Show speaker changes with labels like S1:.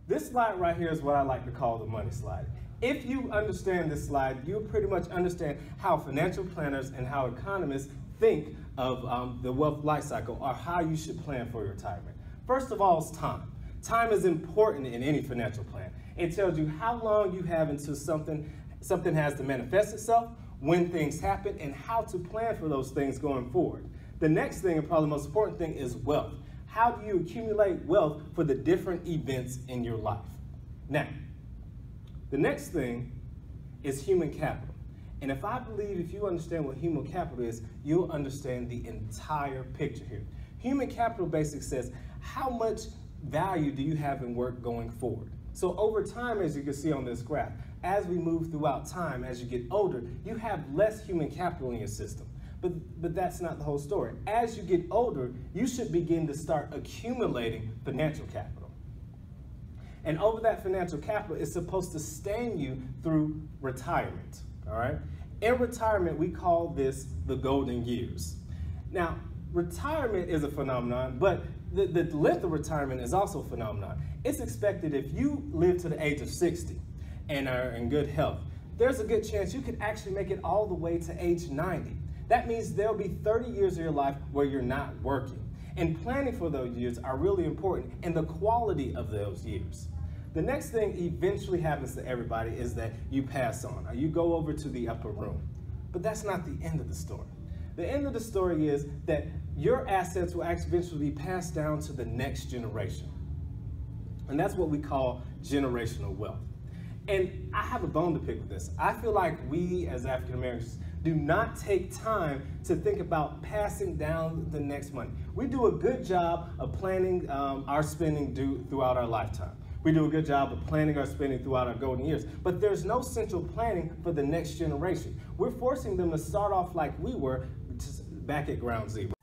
S1: This slide right here is what I like to call the money slide. If you understand this slide, you pretty much understand how financial planners and how economists think of the wealth life cycle, or how you should plan for your retirement. First of all is time. Time is important in any financial plan. It tells you how long you have until something has to manifest itself, when things happen, and how to plan for those things going forward. The next thing, and probably the most important thing, is wealth. How do you accumulate wealth for the different events in your life? Now, the next thing is human capital. And if you understand what human capital is, you'll understand the entire picture here. Human capital basically says, how much value do you have in work going forward? So over time, as you can see on this graph, as we move throughout time, as you get older, you have less human capital in your system. But that's not the whole story. As you get older, you should begin to start accumulating financial capital. And over that financial capital is supposed to sustain you through retirement, all right? In retirement, we call this the golden years. Now, retirement is a phenomenon, but the length of retirement is also a phenomenon. It's expected if you live to the age of 60 and are in good health, there's a good chance you could actually make it all the way to age 90. That means there'll be 30 years of your life where you're not working. And planning for those years are really important, and the quality of those years. The next thing eventually happens to everybody is that you pass on, or you go over to the upper room. But that's not the end of the story. The end of the story is that your assets will eventually be passed down to the next generation. And that's what we call generational wealth. And I have a bone to pick with this. I feel like we as African Americans do not take time to think about passing down the next money. We do a good job of planning our spending throughout our lifetime. We do a good job of planning our spending throughout our golden years, but there's no central planning for the next generation. We're forcing them to start off like we were, just back at ground zero.